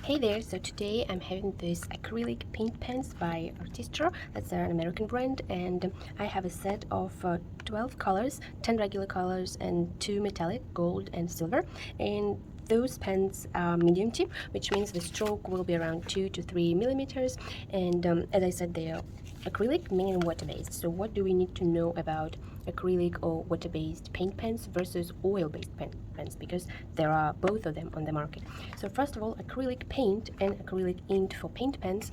Hey there, so today I'm having this acrylic paint pens by Artistro. That's an American brand, and I have a set of 12 colors, 10 regular colors and 2 metallic, gold and silver. And those pens are medium tip, which means the stroke will be around 2 to 3 millimeters. And as I said, they are acrylic, meaning water-based. So what do we need to know about acrylic or water-based paint pens versus oil-based pens, because there are both of them on the market. So first of all, acrylic paint and acrylic ink for paint pens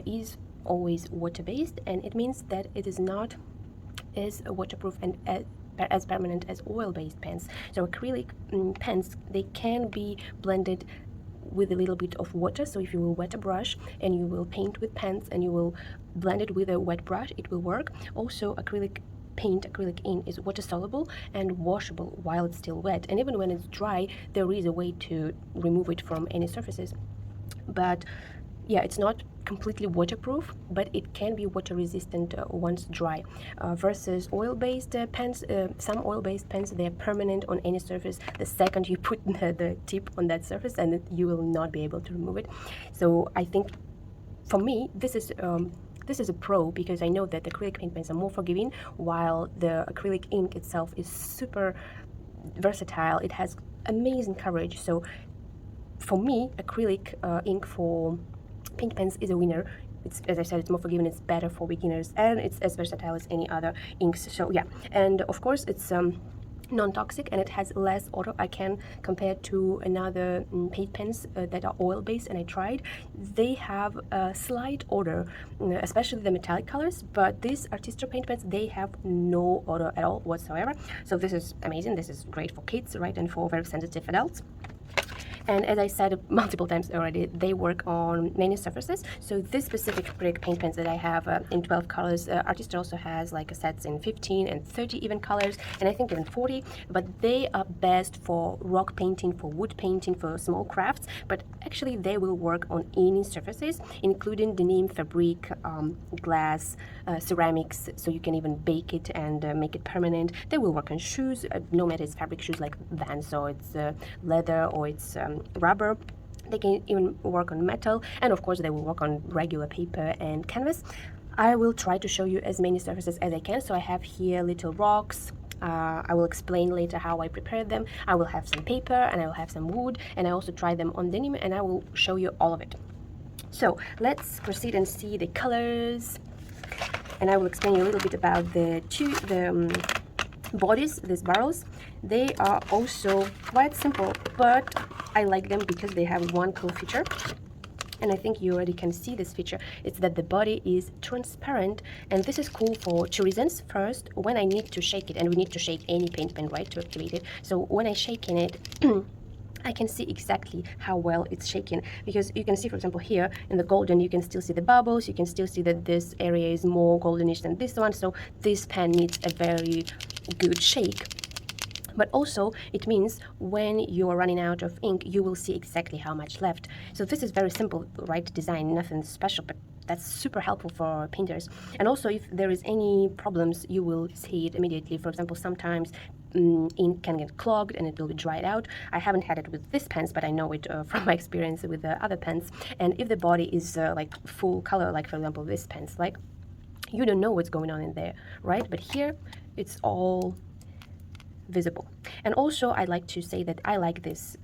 is always water-based, and it means that it is not as waterproof and as permanent as oil-based pens. So acrylic pens, they can be blended with a little bit of water. So if you will wet a brush and you will paint with pens and you will blend it with a wet brush, it will work. Also, acrylic paint, acrylic ink is water soluble and washable while it's still wet, and even when it's dry there is a way to remove it from any surfaces. But yeah, it's not completely waterproof, but it can be water resistant once dry, versus oil-based pens. Some oil-based pens, they're permanent on any surface. The second you put the tip on that surface, and you will not be able to remove it. So I think for me this is a pro, because I know that the acrylic paint pens are more forgiving, while the acrylic ink itself is super versatile. It has amazing coverage. So for me, acrylic ink for paint pens is a winner. It's, as I said, it's more forgiving, it's better for beginners, and it's as versatile as any other inks. So yeah, and of course it's non-toxic, and it has less odor. I can compare to another paint pens that are oil-based, and I tried. They have a slight odor, especially the metallic colors, but these Artistro paint pens, they have no odor at all whatsoever. So this is amazing. This is great for kids, right, and for very sensitive adults. And as I said multiple times already, they work on many surfaces. So this specific acrylic paint pens that I have in 12 colors, Artist also has like sets in 15 and 30 even colors, and I think even 40, but they are best for rock painting, for wood painting, for small crafts, but actually they will work on any surfaces, including denim, fabric, glass, ceramics, so you can even bake it and make it permanent. They will work on shoes, no matter it's fabric shoes like Vans, or it's leather, or it's rubber. They can even work on metal, and of course they will work on regular paper and canvas. I will try to show you as many surfaces as I can. So I have here little rocks. I will explain later how I prepared them. I will have some paper, and I will have some wood, and I also tried them on denim, and I will show you all of it. So let's proceed and see the colors, and I will explain you a little bit about the bodies, these barrels. They are also quite simple, but I like them because they have one cool feature, and I think you already can see this feature. It's that the body is transparent, and this is cool for two reasons. First, when I need to shake it, and we need to shake any paint pen, right, to activate it. So when I shake in it I can see exactly how well it's shaking, because you can see, for example, here in the golden, you can still see the bubbles. You can still see that this area is more goldenish than this one. So this pen needs a very good shake. But also it means when you are running out of ink, you will see exactly how much left. So this is very simple, right, design, nothing special, but that's super helpful for painters. And also, if there is any problems, you will see it immediately. For example, sometimes ink can get clogged and it will be dried out. I haven't had it with this pens, but I know it from my experience with the other pens. And if the body is like full color, like for example this pen's, like, you don't know what's going on in there, right? But here it's all visible. And also I like to say that I like this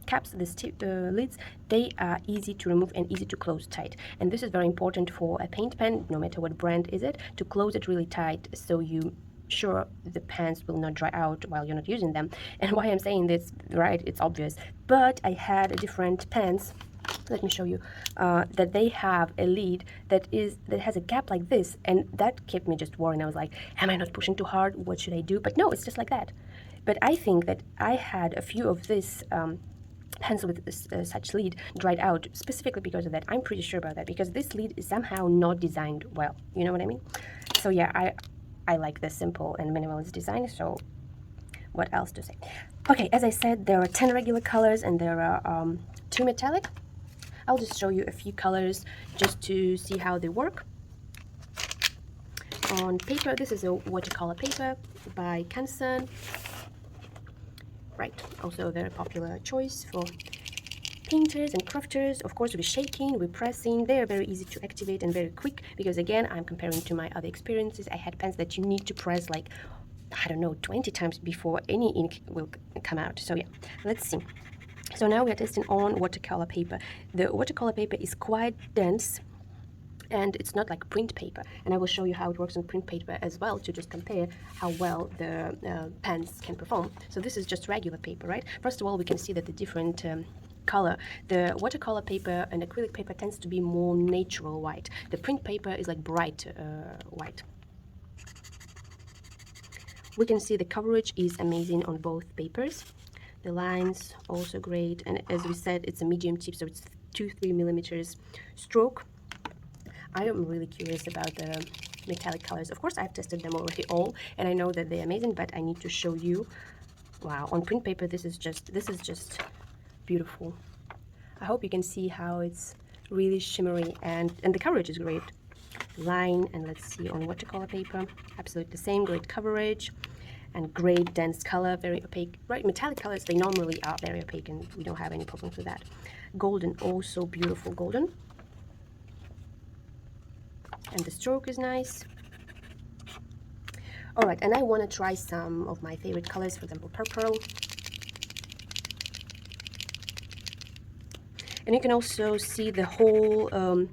caps, these lids. They are easy to remove and easy to close tight, and this is very important for a paint pen, no matter what brand is it, to close it really tight so you sure the pens will not dry out while you're not using them. And why I'm saying this, right, it's obvious, but I had different pens, let me show you, that they have a lid that has a gap like this, and that kept me just worried. I was like, am I not pushing too hard? What should I do? But no, it's just like that. But I think that I had a few of this pens with such lid dried out specifically because of that. I'm pretty sure about that, because this lid is somehow not designed well, you know what I mean? So yeah, I like this simple and minimalist design. So what else to say? Okay, as I said, there are 10 regular colors and there are 2 metallic. I'll just show you a few colors just to see how they work. On paper, this is a watercolor paper by Canson. Right, also a very popular choice for painters and crafters, of course, we're shaking, we're pressing. They are very easy to activate and very quick, because again, I'm comparing to my other experiences. I had pens that you need to press like, I don't know, 20 times before any ink will come out. So yeah, let's see. So now we are testing on watercolor paper. The watercolor paper is quite dense, and it's not like print paper, and I will show you how it works on print paper as well, to just compare how well the pens can perform. So this is just regular paper, right? First of all, we can see that the different color, the watercolor paper and acrylic paper tends to be more natural white. The print paper is like bright white. We can see the coverage is amazing on both papers. The lines also great, and as we said, it's a medium tip, so it's 2-3 millimeters stroke. I am really curious about the metallic colors. Of course, I've tested them already all, and I know that they're amazing, but I need to show you. Wow, on print paper, this is just beautiful. I hope you can see how it's really shimmery, and the coverage is great. Line, and let's see on watercolor paper, absolutely the same, great coverage and great dense color, very opaque. Right, metallic colors, they normally are very opaque, and we don't have any problems with that. Golden, also beautiful golden. And the stroke is nice. All right, and I want to try some of my favorite colors, for example, purple. And you can also see the whole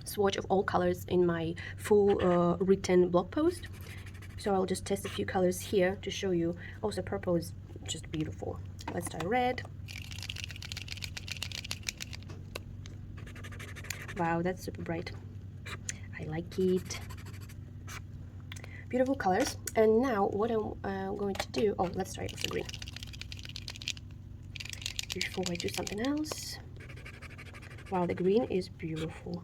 swatch of all colors in my full written blog post. So I'll just test a few colors here to show you. Also, purple is just beautiful. Let's try red. Wow, that's super bright. I like it. Beautiful colors. And now what I'm going to do, oh, let's try also green before I do something else. Wow, the green is beautiful.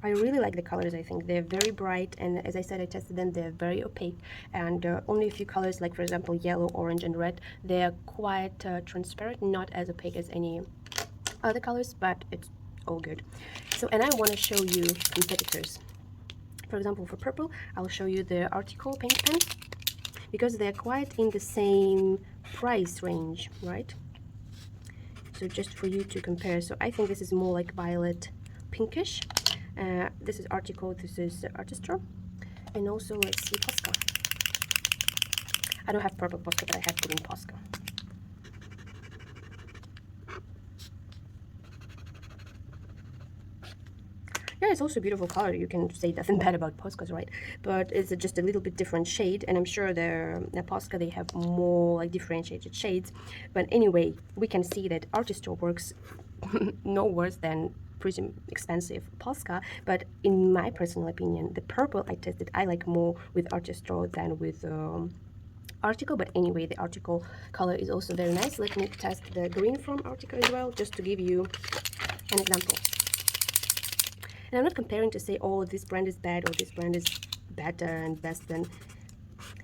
I really like the colors. I think they're very bright, and as I said, I tested them, they're very opaque, and only a few colors, like for example yellow, orange and red, they're quite transparent, not as opaque as any other colors, but it's all good. So, and I want to show you competitors. For example, for purple, I'll show you the Artistro paint pen, because they're quite in the same price range, right? So just for you to compare. So I think this is more like violet pinkish. This is Artistro, this is Artistro, and also let's see Posca. I don't have purple Posca, but I have green Posca. Yeah, it's also a beautiful color. You can say nothing bad about Poscas, right? But it's just a little bit different shade, and I'm sure the Posca, they have more like differentiated shades. But anyway, we can see that Artistro works no worse than pretty expensive Posca, but in my personal opinion, the purple I tested, I like more with Artistro than with Artistro. But anyway, the Artistro color is also very nice. Let me test the green from Artistro as well, just to give you an example. And I'm not comparing to say, oh, this brand is bad or this brand is better and best than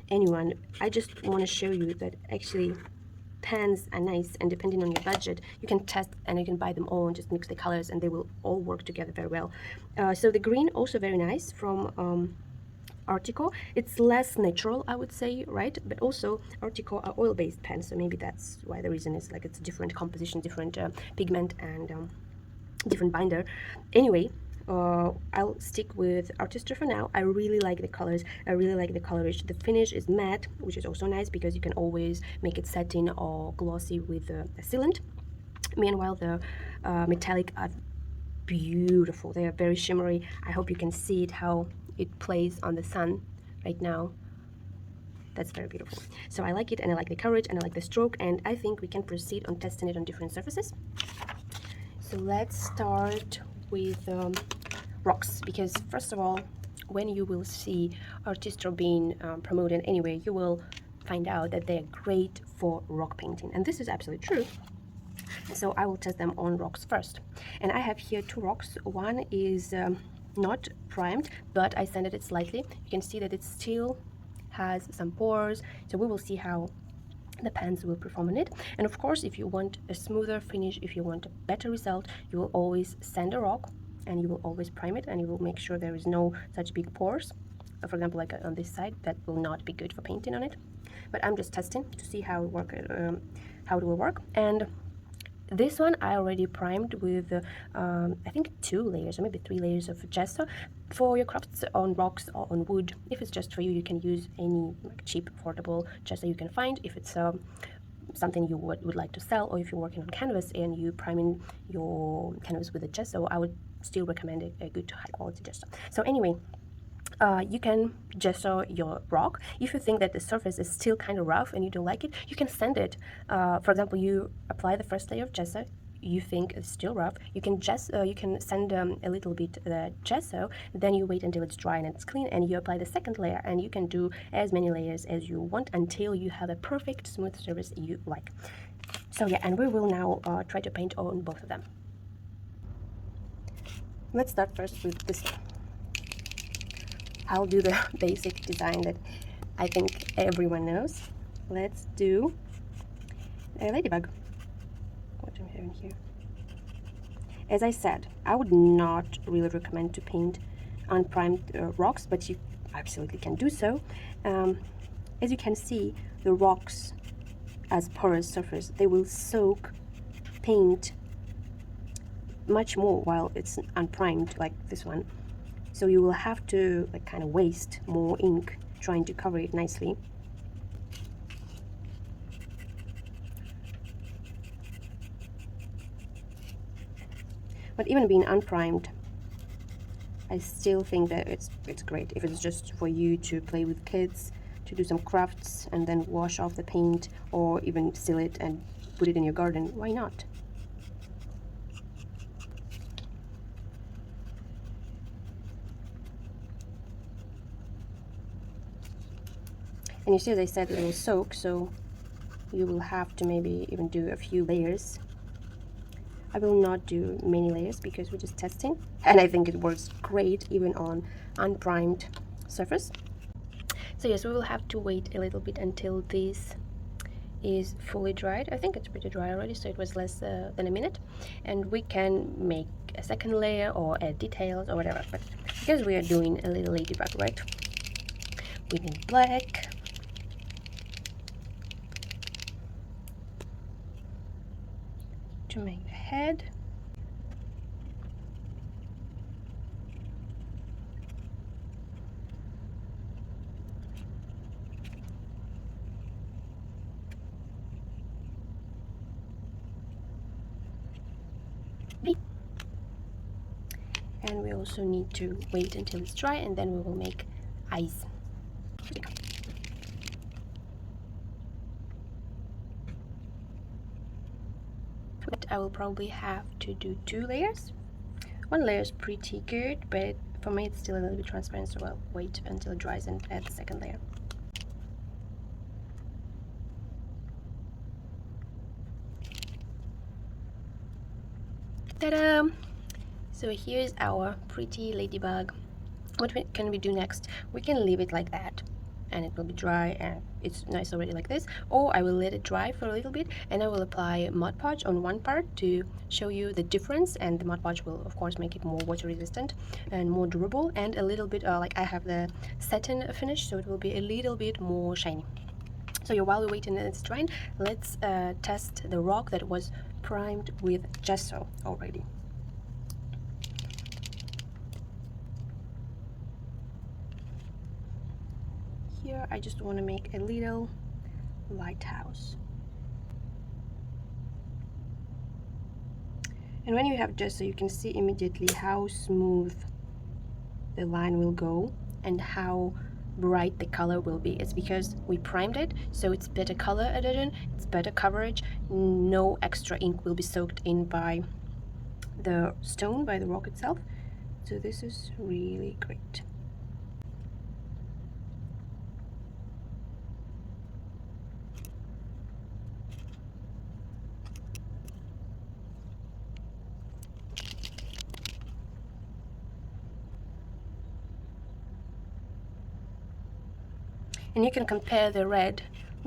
anyone. I just want to show you that actually pens are nice, and depending on your budget, you can test and you can buy them all and just mix the colors, and they will all work together very well. So the green also very nice from Artistro. It's less natural, I would say, right? But also Artistro are oil-based pens, so maybe that's why the reason is like it's a different composition, different pigment, and different binder. Anyway, I'll stick with Artistro for now. I really like the colors. I really like the colorage. The finish is matte, which is also nice because you can always make it satin or glossy with a sealant. Meanwhile, the metallic are beautiful. They are very shimmery. I hope you can see it, how it plays on the sun right now. That's very beautiful. So I like it, and I like the coverage, and I like the stroke, and I think we can proceed on testing it on different surfaces. So let's start with rocks, because first of all, when you will see Artistro being promoted anyway, you will find out that they're great for rock painting, and this is absolutely true. So I will test them on rocks first, and I have here two rocks. One is not primed, but I sanded it slightly. You can see that it still has some pores, so we will see how the pens will perform on it. And of course, if you want a smoother finish, if you want a better result, you will always sand a rock, and you will always prime it, and you will make sure there is no such big pores. For example, like on this side, that will not be good for painting on it. But I'm just testing to see how it will work. And This one I already primed with I think 2 layers or maybe 3 layers of gesso. For your crafts on rocks or on wood, if it's just for you, you can use any like cheap, affordable gesso you can find. If it's something you would like to sell, or if you're working on canvas and you priming your canvas with a gesso, I would still recommend a good high quality gesso. So anyway, you can gesso your rock. If you think that the surface is still kind of rough and you don't like it, you can sand it. For example, you apply the first layer of gesso, you think it's still rough, you can sand a little bit the gesso, then you wait until it's dry and it's clean, and you apply the second layer, and you can do as many layers as you want until you have a perfect smooth surface you like. So yeah, and we will now try to paint on both of them. Let's start first with this one. I'll do the basic design that I think everyone knows. Let's do a ladybug. What am I having here? As I said, I would not really recommend to paint unprimed rocks, but you absolutely can do so. As you can see, the rocks as porous surface, they will soak paint much more while it's unprimed like this one. So you will have to like kind of waste more ink trying to cover it nicely. But even being unprimed, I still think that it's great if it's just for you to play with kids, to do some crafts and then wash off the paint, or even seal it and put it in your garden. Why not? And you see, as I said, it will soak, so you will have to maybe even do a few layers. I will not do many layers because we're just testing, and I think it works great even on unprimed surface. So yes, we will have to wait a little bit until this is fully dried. I think it's pretty dry already, so it was less than a minute, and we can make a second layer or add details or whatever. But because we are doing a little ladybug, right, we need black. To make the head. And we also need to wait until it's dry, and then we will make eyes. But I will probably have to do 2 layers. 1 layer is pretty good, but for me it's still a little bit transparent, so I'll wait until it dries and add the second layer. Ta-da! So here's our pretty ladybug. What can we do next? We can leave it like that, and it will be dry and it's nice already like this, or I will let it dry for a little bit and I will apply Mod Podge on one part to show you the difference, and the Mod Podge will of course make it more water resistant and more durable, and a little bit like I have the satin finish, so it will be a little bit more shiny. So while we're waiting and it's drying, let's test the rock that was primed with gesso already. Here I just want to make a little lighthouse. And when you have gesso, you can see immediately how smooth the line will go and how bright the color will be. It's because we primed it, so it's better color addition, it's better coverage, no extra ink will be soaked in by the stone, by the rock itself. So this is really great. And you can compare the red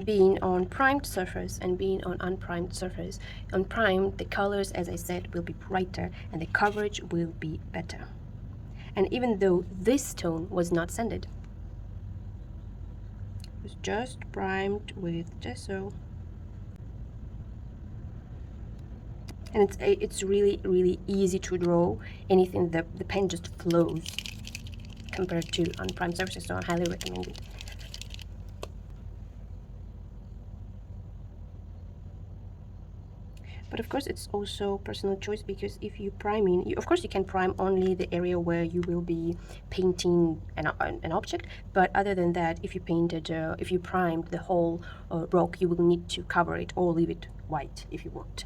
being on primed surface and being on unprimed surface. On primed, the colors, as I said, will be brighter and the coverage will be better. And even though this stone was not sanded, it was just primed with gesso. And it's really easy to draw anything. The pen just flows compared to unprimed surfaces, so I highly recommend it. But of course it's also personal choice, because if you priming, of course you can prime only the area where you will be painting an object, but other than that, if you primed the whole rock, you will need to cover it or leave it white if you want.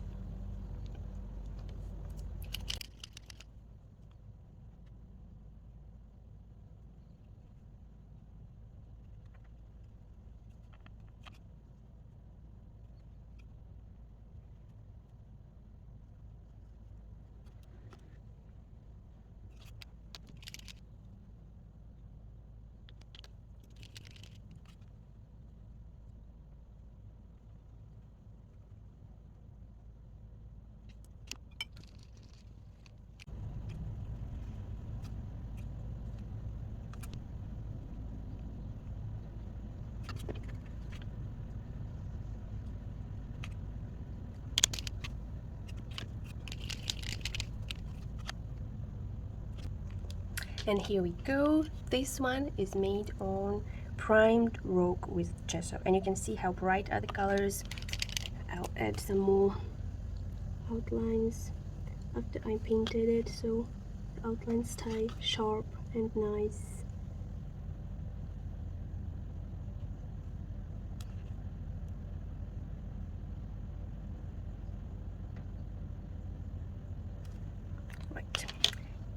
And here we go. This one is made on primed rock with gesso, and you can see how bright are the colors. I'll add some more outlines after I painted it, so the outlines stay sharp and nice. Right.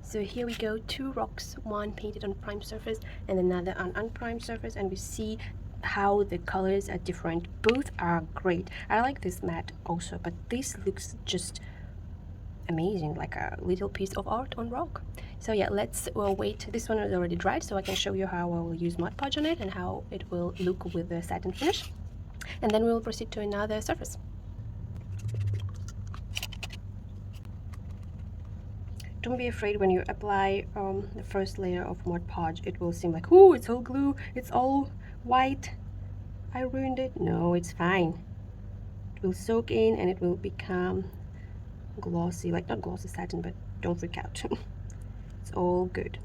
So here we go, two rocks, one painted on primed surface and another on unprimed surface, and we see how the colors are different. Both are great. I like this matte also, but this looks just amazing, like a little piece of art on rock. So yeah, let's wait. This one is already dried, so I can show you how I will use Mod Podge on it and how it will look with the satin finish. And then we will proceed to another surface. Don't be afraid when you apply the first layer of Mod Podge. It will seem like, oh, it's all glue, it's all white, I ruined it. No, it's fine. It will soak in and it will become glossy, like not glossy satin, but don't freak out. It's all good.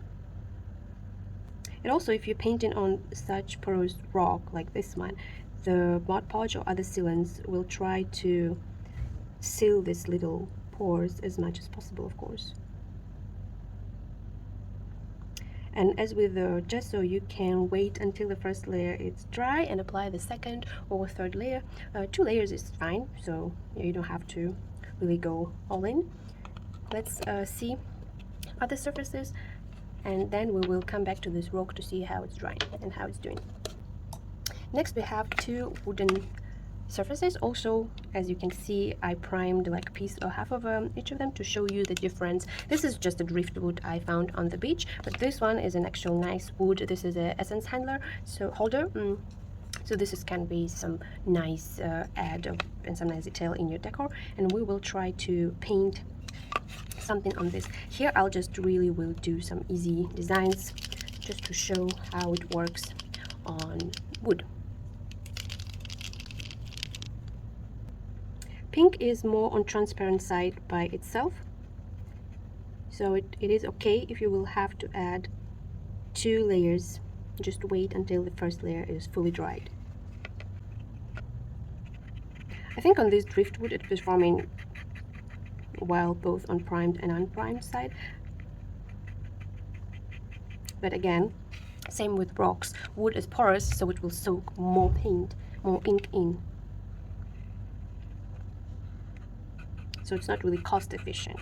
And also, if you're painting on such porous rock like this one, the Mod Podge or other sealants will try to seal these little pores as much as possible, of course. And as with the gesso, you can wait until the first layer is dry and apply the second or third layer. 2 layers is fine, so you don't have to really go all in. Let's see other surfaces, and then we will come back to this rock to see how it's drying and how it's doing. Next we have 2 wooden surfaces. Also, as you can see, I primed like a piece or half of each of them to show you the difference. This is just a driftwood I found on the beach, but this one is an actual nice wood. This is a essence handler, so holder. So this can be some nice add and some nice detail in your decor, and we will try to paint something on this. Here I'll just really will do some easy designs just to show how it works on wood. Pink is more on transparent side by itself, so it is okay if you will have to add 2 layers. Just wait until the first layer is fully dried. I think on this driftwood it is performing well both on primed and unprimed side, but again, same with rocks. Wood is porous, so it will soak more paint, more ink in. So it's not really cost efficient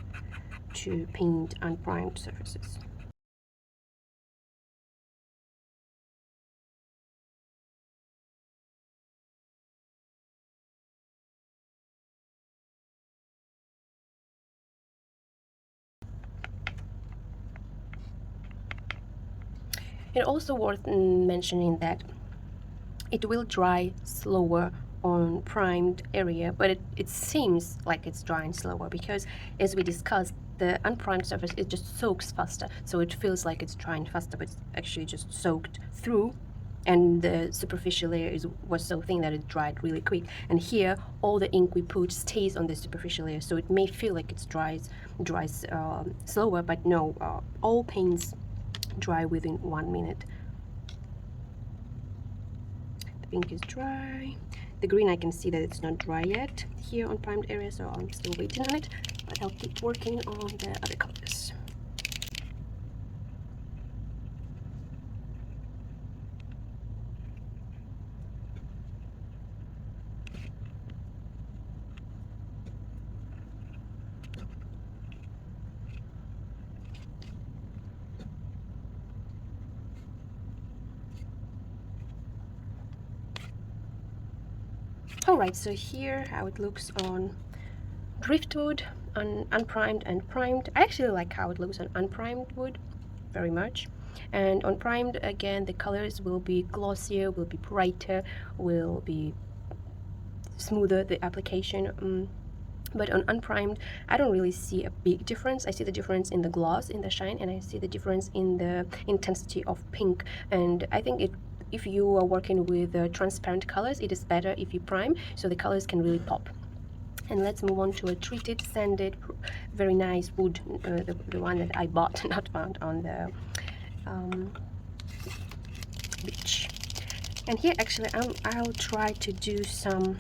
to paint unprimed surfaces. It's also worth mentioning that it will dry slower on primed area, but it seems like it's drying slower because, as we discussed, the unprimed surface, it just soaks faster, so it feels like it's drying faster, but it's actually just soaked through and the superficial layer was so thin that it dried really quick. And here all the ink we put stays on the superficial layer, so it may feel like it dries slower, but no, all paints dry within 1 minute. The pink is dry. The green, I can see that it's not dry yet here on primed area, so I'm still waiting on it, but I'll keep working on the other colors. Alright, so here how it looks on driftwood, on unprimed and primed. I actually like how it looks on unprimed wood very much. And on primed, again, the colors will be glossier, will be brighter, will be smoother, the application. But on unprimed, I don't really see a big difference. I see the difference in the gloss, in the shine, and I see the difference in the intensity of pink. And I think if you are working with transparent colors, it is better if you prime, so the colors can really pop. And let's move on to a treated, sanded, very nice wood, the one that I bought, not found on the beach. And here actually I'll try to do some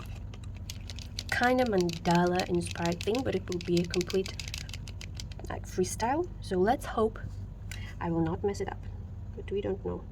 kind of mandala inspired thing, but it will be a complete like freestyle. So let's hope I will not mess it up, but we don't know.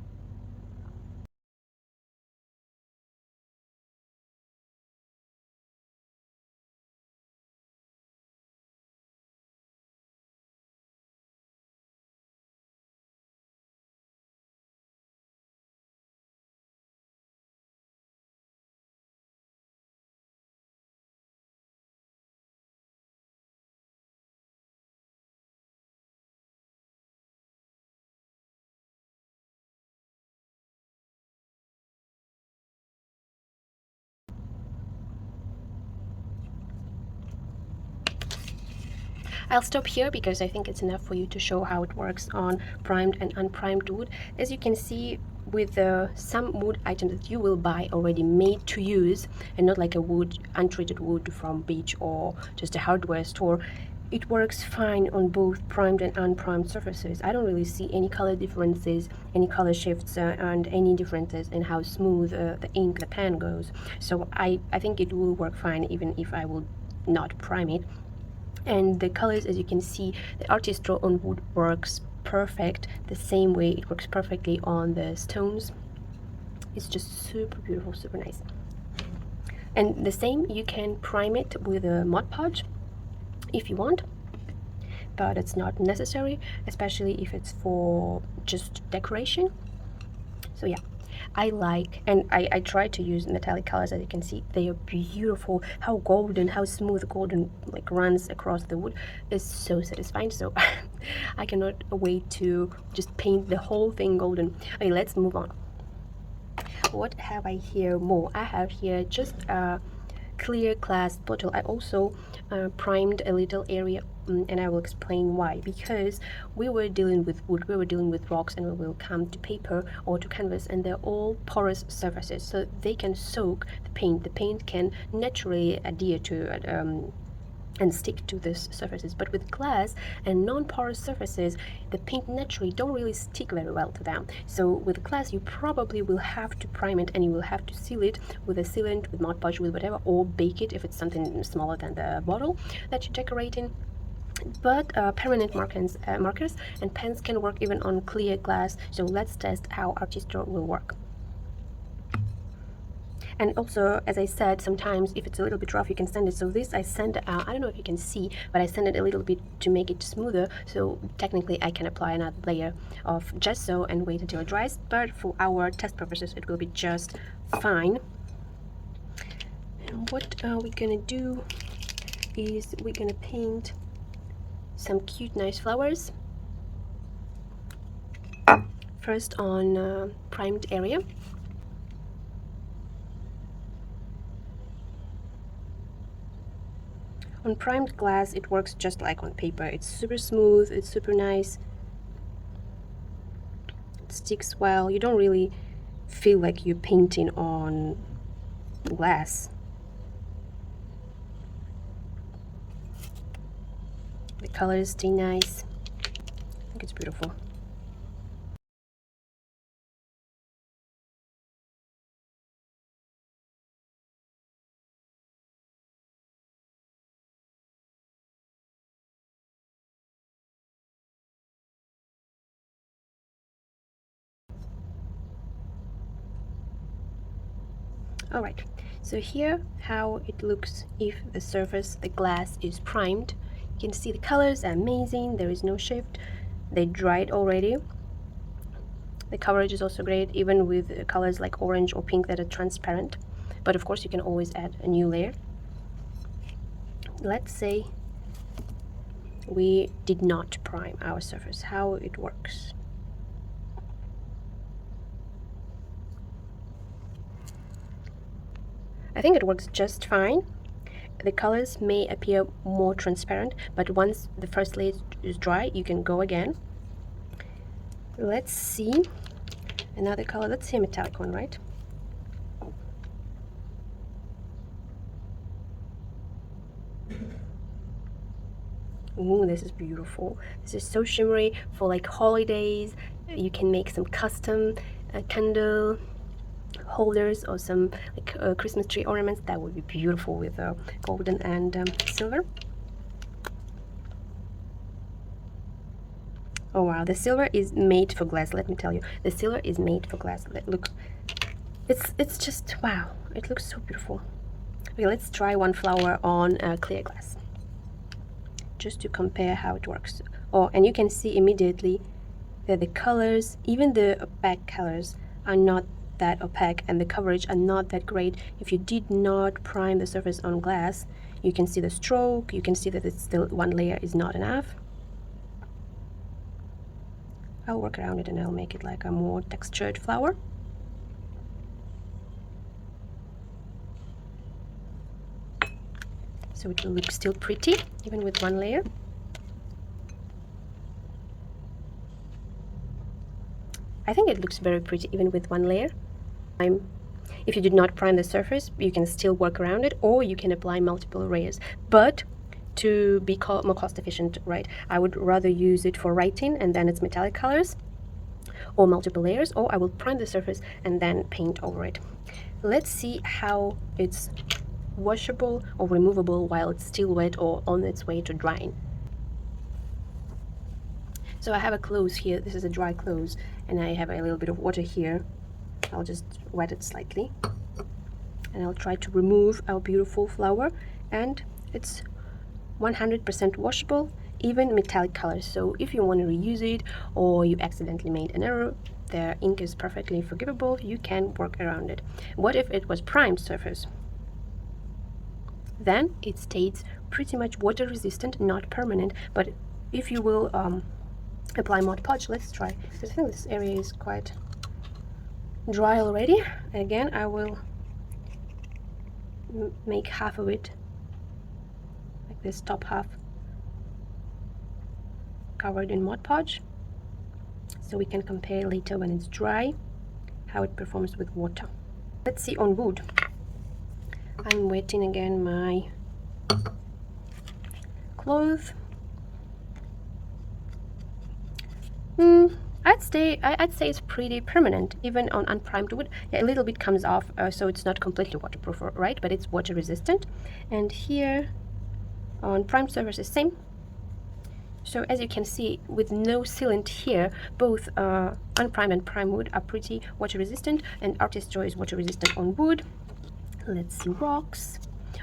I'll stop here because I think it's enough for you to show how it works on primed and unprimed wood. As you can see, with some wood items that you will buy already made to use and not like a wood, untreated wood from beach or just a hardware store, it works fine on both primed and unprimed surfaces. I don't really see any color differences, any color shifts, and any differences in how smooth the ink, the pen goes. So I think it will work fine even if I will not prime it. And the colors, as you can see, the Artistro on wood works perfect the same way it works perfectly on the stones. It's just super beautiful, super nice. And the same, you can prime it with a Mod Podge if you want, but it's not necessary, especially if it's for just decoration. So yeah, I like, and I try to use metallic colors. As you can see, they are beautiful. How golden, how smooth golden like runs across the wood is so satisfying. So I cannot wait to just paint the whole thing golden. Okay, let's move on. What have I here more? I have here just a clear glass bottle. I also primed a little area, and I will explain why. Because we were dealing with wood, we were dealing with rocks, and we will come to paper or to canvas, and they're all porous surfaces, so they can soak the paint. The paint can naturally adhere to and stick to these surfaces. But with glass and non-porous surfaces, the paint naturally don't really stick very well to them. So with glass, you probably will have to prime it, and you will have to seal it with a sealant, with Mod Podge, with whatever, or bake it if it's something smaller than the bottle that you're decorating. But permanent markers and pens can work even on clear glass. So let's test how Artistro will work. And also, as I said, sometimes if it's a little bit rough, you can sand it. So this I sand, I don't know if you can see, but I sand it a little bit to make it smoother. So technically I can apply another layer of gesso and wait until it dries. But for our test purposes, it will be just fine. And what we're gonna do is we're gonna paint some cute, nice flowers. First on primed area. On primed glass, it works just like on paper. It's super smooth, it's super nice. It sticks well. You don't really feel like you're painting on glass. The colors stay nice. I think it's beautiful. Alright, so here how it looks if the surface, the glass, is primed. You can see the colors are amazing, there is no shift, they dried already. The coverage is also great, even with colors like orange or pink that are transparent. But of course you can always add a new layer. Let's say we did not prime our surface, how it works. I think it works just fine. The colors may appear more transparent, but once the first layer is dry, you can go again. Let's see another color. Let's see a metallic one, right? Ooh, this is beautiful. This is so shimmery for like holidays. You can make some custom candle holders or some like Christmas tree ornaments. That would be beautiful with golden and silver. Oh wow, the silver is made for glass. Let me tell you, the silver is made for glass. Look, it's just wow. It looks so beautiful. Okay, let's try one flower on clear glass, just to compare how it works. Oh, and you can see immediately that the colors, even the opaque colors, are not that opaque, and the coverage are not that great. If you did not prime the surface on glass, you can see the stroke, you can see that it's still one layer is not enough. I'll work around it and I'll make it like a more textured flower. So it will look still pretty, even with one layer. I think it looks very pretty even with one layer. If you did not prime the surface, you can still work around it, or you can apply multiple layers. But to be more cost efficient, right, I would rather use it for writing and then it's metallic colors, or multiple layers, or I will prime the surface and then paint over it. Let's see how it's washable or removable while it's still wet or on its way to drying. So I have a clothes here. This is a dry clothes, and I have a little bit of water here. I'll just wet it slightly, and I'll try to remove our beautiful flower. And it's 100% washable, even metallic colors. So if you want to reuse it, or you accidentally made an error, the ink is perfectly forgivable. You can work around it. What if it was primed surface? Then it stays pretty much water resistant, not permanent. But if you will apply Mod Podge, let's try, because I think this area is quite dry already. Again, I will make half of it, like this top half, covered in Mod Podge, so we can compare later when it's dry how it performs with water. Let's see on wood. I'm wetting again my cloth. I'd say it's pretty permanent, even on unprimed wood. Yeah, a little bit comes off, so it's not completely waterproof, right? But it's water resistant. And here on primed surface is same. So as you can see, with no sealant here, both unprimed and primed wood are pretty water resistant, and Artistro is water resistant on wood. Let's see rocks.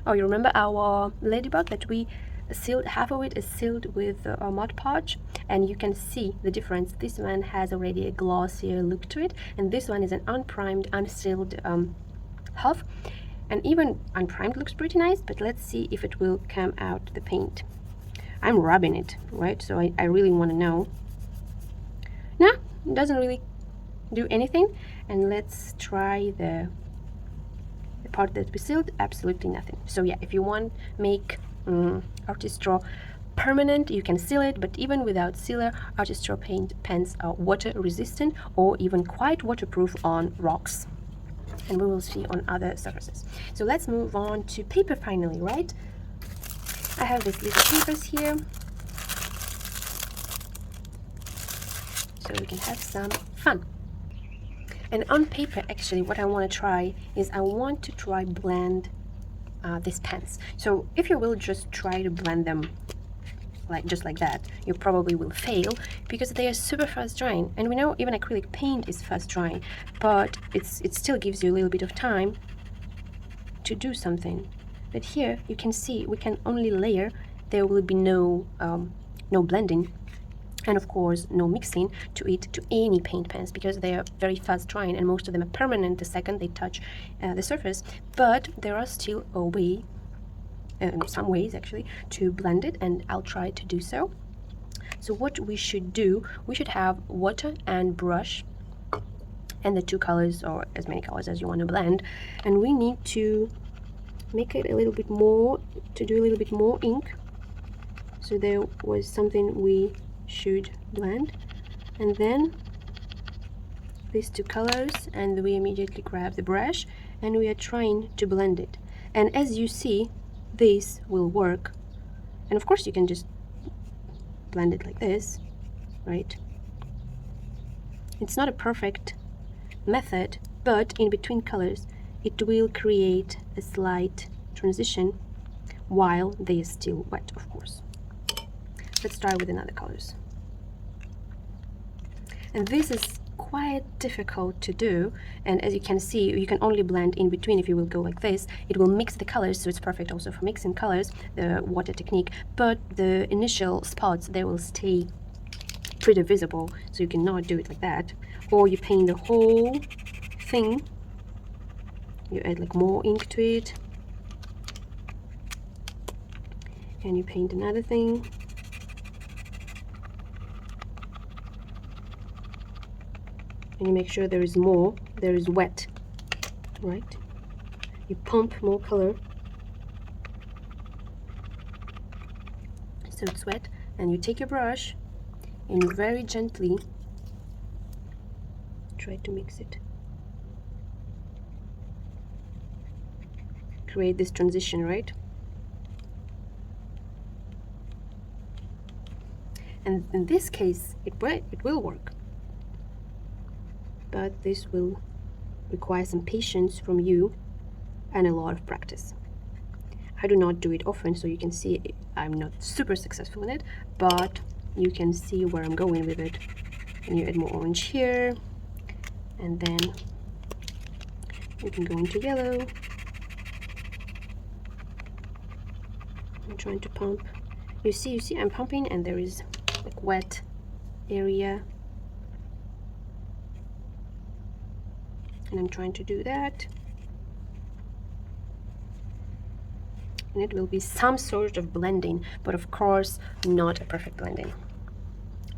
Oh, you remember our ladybug that we sealed? Half of it is sealed with Mod Podge, and you can see the difference. This one has already a glossier look to it, and this one is an unprimed, unsealed half. And even unprimed looks pretty nice, but let's see if it will come out the paint. I'm rubbing it, right? So I really want to know. No, it doesn't really do anything. And let's try the part that we sealed. Absolutely nothing. So yeah, if you want make Artistro permanent, you can seal it, but even without sealer, Artistro paint pens are water resistant or even quite waterproof on rocks, and we will see on other surfaces. So let's move on to paper finally, right? I have these little papers here, so we can have some fun. And on paper, actually, what I want to try is I want to try blend these pens. So if you will just try to blend them just like that, you probably will fail because they are super fast drying, and we know even acrylic paint is fast drying, but it still gives you a little bit of time to do something. But here you can see we can only layer. There will be no blending, and of course no mixing to it to any paint pens because they are very fast drying, and most of them are permanent the second they touch the surface. But there are still a way, some ways actually, to blend it, and I'll try to do so. So what we should do, we should have water and brush and the two colors, or as many colors as you want to blend, and we need to make it a little bit more, to do a little bit more ink. So there was something we should blend, and then these two colors, and we immediately grab the brush and we are trying to blend it. And as you see, this will work, and of course you can just blend it like this, right? It's not a perfect method, but in between colors it will create a slight transition while they are still wet, of course. Let's start with another colors, and this is quite difficult to do, and as you can see, you can only blend in between. If you will go like this, it will mix the colors, so it's perfect also for mixing colors, the water technique, but the initial spots, they will stay pretty visible, so you cannot do it like that. Or you paint the whole thing, you add like more ink to it, and you paint another thing, and you make sure there is wet, right? You pump more color so it's wet, and you take your brush and you very gently try to mix it, create this transition, right? And in this case it will work, but this will require some patience from you and a lot of practice. I do not do it often, so you can see I'm not super successful in it, but you can see where I'm going with it. And you add more orange here, and then you can go into yellow. I'm trying to pump. You see I'm pumping, and there is like wet area, and I'm trying to do that, and it will be some sort of blending, but of course not a perfect blending,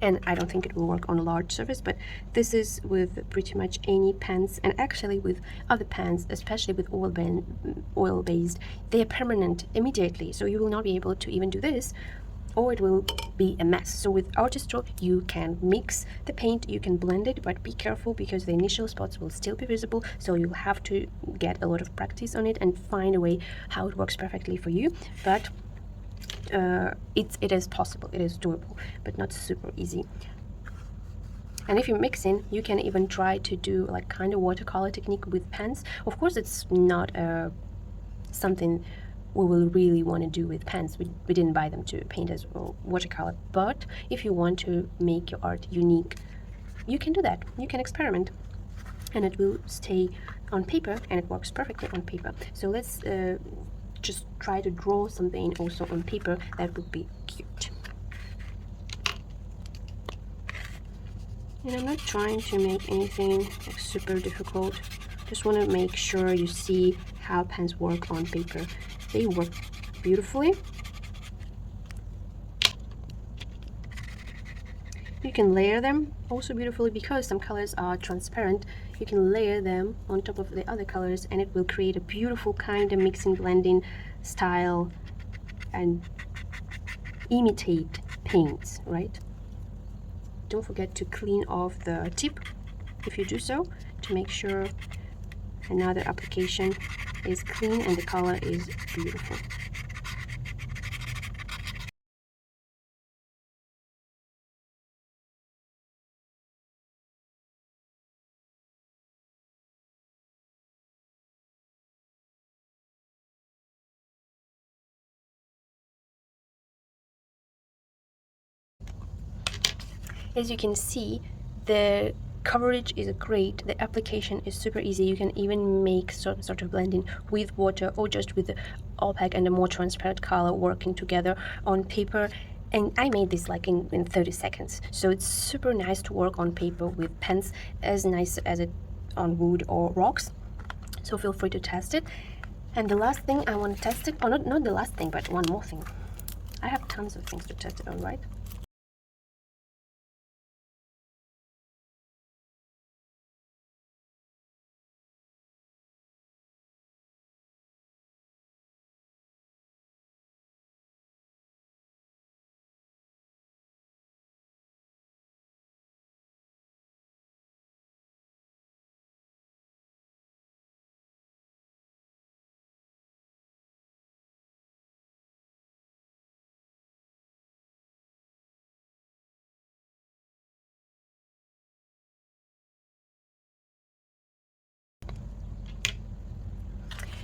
and I don't think it will work on a large surface. But this is with pretty much any pens, and actually with other pens, especially with oil-based, they are permanent immediately, so you will not be able to even do this, or it will be a mess. So with Artistro, you can mix the paint, you can blend it, but be careful because the initial spots will still be visible, so you'll have to get a lot of practice on it and find a way how it works perfectly for you. But it is possible, it is doable, but not super easy. And if you're mixing, you can even try to do like kind of watercolor technique with pens. Of course, it's not something we will really want to do with pens. We didn't buy them to paint as watercolor, but if you want to make your art unique, you can do that. You can experiment, and it will stay on paper, and it works perfectly on paper. So let's just try to draw something also on paper that would be cute. And I'm not trying to make anything like super difficult, just want to make sure you see how pens work on paper. They work beautifully. You can layer them also beautifully because some colors are transparent. You can layer them on top of the other colors, and it will create a beautiful kind of mixing blending style, and imitate paints, right? Don't forget to clean off the tip if you do so, to make sure another application is clean and the color is beautiful. As you can see, the coverage is great, the application is super easy. You can even make sort of blending with water or just with the opaque and the more transparent color working together on paper. And I made this like in 30 seconds, so it's super nice to work on paper with pens, as nice as it on wood or rocks. So feel free to test it. And the last thing I want to test it, or not the last thing, but one more thing. I have tons of things to test it on, right?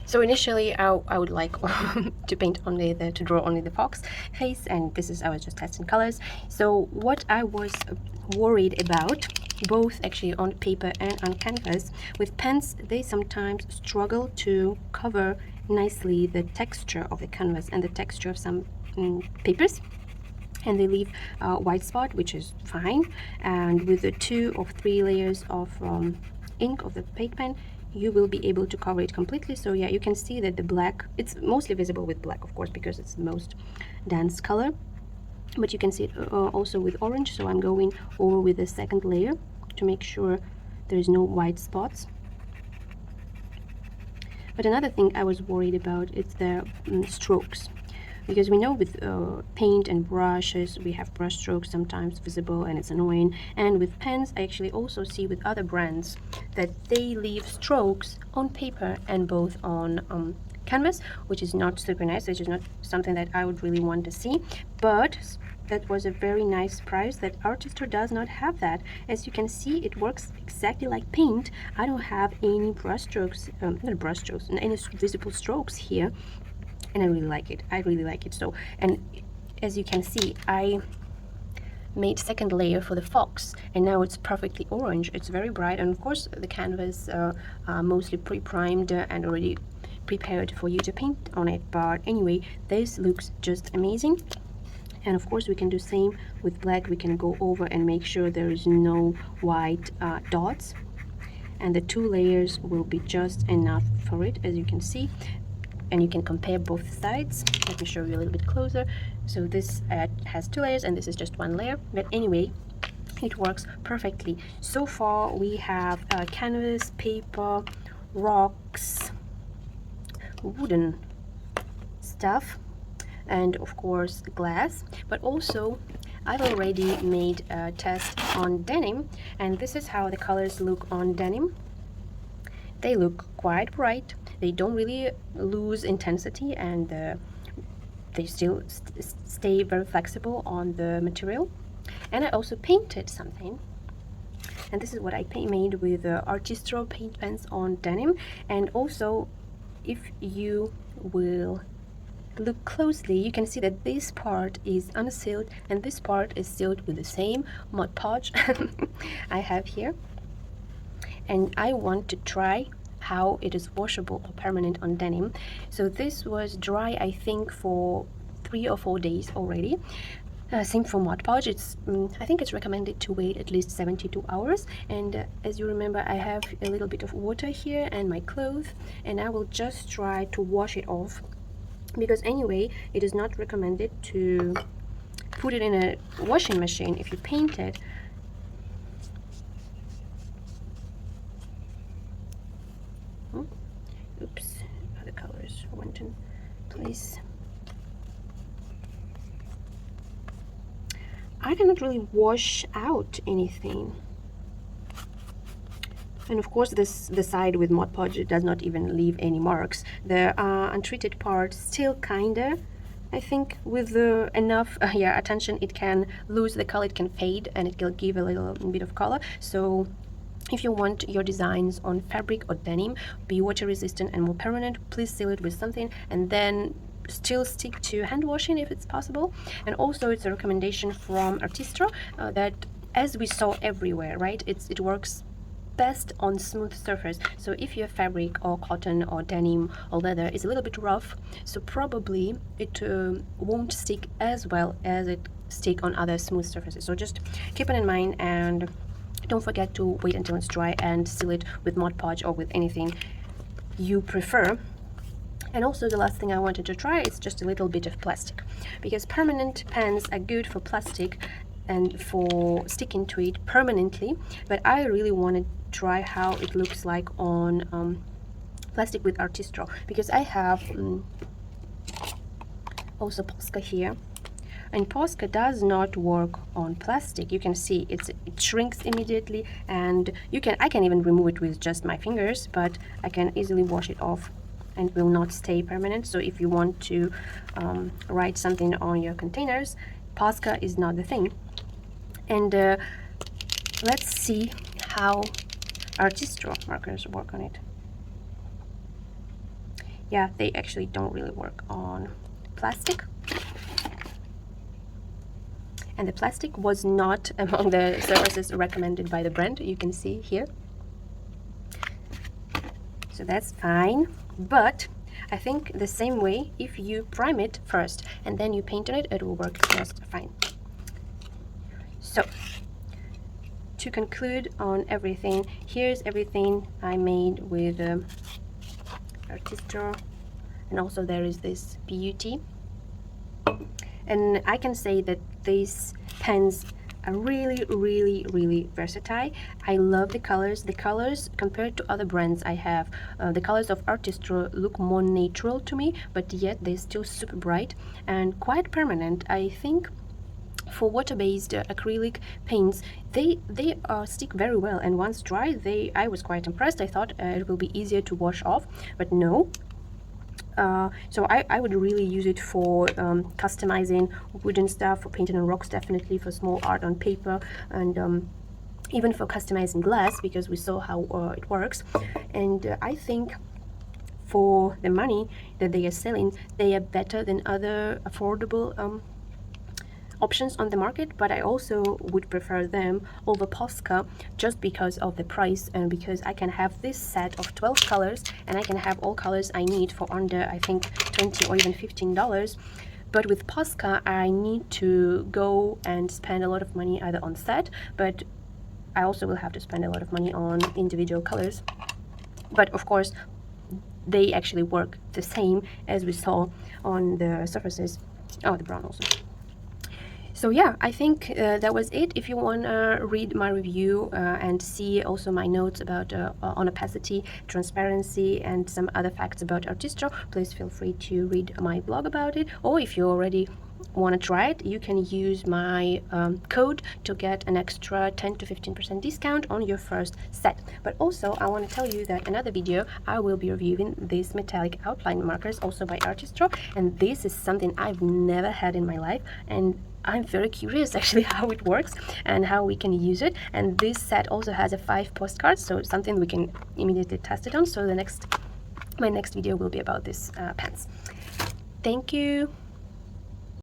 So initially, I would like to paint only to draw only the fox face, and I was just testing colors. So what I was worried about, both actually on paper and on canvas, with pens, they sometimes struggle to cover nicely the texture of the canvas and the texture of some papers, and they leave a white spot, which is fine. And with the 2 or 3 layers of ink of the paint pen, you will be able to cover it completely. So yeah, you can see that the black, it's mostly visible with black, of course, because it's the most dense color, but you can see it also with orange. So I'm going over with the second layer to make sure there is no white spots. But another thing I was worried about is the strokes, because we know with paint and brushes, we have brush strokes sometimes visible and it's annoying. And with pens, I actually also see with other brands that they leave strokes on paper and both on canvas, which is not super nice, which is not something that I would really want to see. But that was a very nice surprise that Artistro does not have that. As you can see, it works exactly like paint. I don't have any brush strokes, not brush strokes, any visible strokes here, and I really like it. I really like it. So, and as you can see, I made second layer for the fox, and now it's perfectly orange. It's very bright, and of course the canvas mostly pre-primed and already prepared for you to paint on it. But anyway, this looks just amazing. And of course we can do same with black. We can go over and make sure there is no white dots, and the 2 layers will be just enough for it, as you can see. And you can compare both sides. Let me show you a little bit closer. So this has 2 layers and this is just 1 layer, but anyway, it works perfectly. So far we have canvas, paper, rocks, wooden stuff, and of course glass. But also I've already made a test on denim, and this is how the colors look on denim. They look quite bright, they don't really lose intensity, and they still stay very flexible on the material. And I also painted something, and this is what I made with Artistro paint pens on denim. And also, if you will look closely, you can see that this part is unsealed and this part is sealed with the same Mod Podge I have here. And I want to try how it is washable or permanent on denim. So this was dry, I think, for 3 or 4 days already. Same for Mod Podge. I think it's recommended to wait at least 72 hours. And as you remember, I have a little bit of water here and my clothes, and I will just try to wash it off, because anyway, it is not recommended to put it in a washing machine if you paint it. Oops, other colors went in place. cannot really wash out anything. And of course the side with Mod Podge does not even leave any marks. The untreated part still kinda, I think with enough attention, it can lose the color, it can fade, and it will give a little bit of color. So if you want your designs on fabric or denim be water resistant and more permanent, please seal it with something, and then still stick to hand washing if it's possible. And also it's a recommendation from Artistro that, as we saw everywhere, right, it works best on smooth surface. So if your fabric or cotton or denim or leather is a little bit rough, so probably it won't stick as well as it stick on other smooth surfaces. So just keep it in mind, and don't forget to wait until it's dry and seal it with Mod Podge or with anything you prefer. And also the last thing I wanted to try is just a little bit of plastic, because permanent pens are good for plastic and for sticking to it permanently, but I really want to try how it looks like on plastic with Artistro, because I have also Posca here, and Posca does not work on plastic. You can see it shrinks immediately, and I can even remove it with just my fingers, but I can easily wash it off and will not stay permanent. So if you want to write something on your containers, Posca is not the thing. And let's see how Artistro markers work on it. Yeah, they actually don't really work on plastic. And the plastic was not among the surfaces recommended by the brand, you can see here. So that's fine, but I think the same way, if you prime it first and then you paint on it, it will work just fine. So to conclude on everything, here's everything I made with Artistro, and also there is this PUT. And I can say that these pens are really versatile. I love the colors. The colors compared to other brands I have, the colors of Artistro look more natural to me, but yet they're still super bright and quite permanent. I think for water-based acrylic paints, they stick very well, and once dry, I was quite impressed. I thought it will be easier to wash off, but no. So I would really use it for customizing wooden stuff, for painting on rocks, definitely for small art on paper, and even for customizing glass, because we saw how it works. And I think for the money that they are selling, they are better than other affordable options on the market, but I also would prefer them over Posca just because of the price, and because I can have this set of 12 colors and I can have all colors I need for under, I think, $20 or even $15. But with Posca I need to go and spend a lot of money either on set, but I also will have to spend a lot of money on individual colors. But of course they actually work the same as we saw on the surfaces. Oh, the brown also. So yeah, I think that was it. If you want to read my review and see also my notes about on opacity, transparency, and some other facts about Artistro, please feel free to read my blog about it. Or if you already want to try it, you can use my code to get an extra 10 to 15% discount on your first set. But also I want to tell you that another video I will be reviewing these metallic outline markers, also by Artistro, and this is something I've never had in my life, and I'm very curious actually how it works and how we can use it. And this set also has a 5 postcards, so something we can immediately test it on. So my next video will be about this pens. Thank you.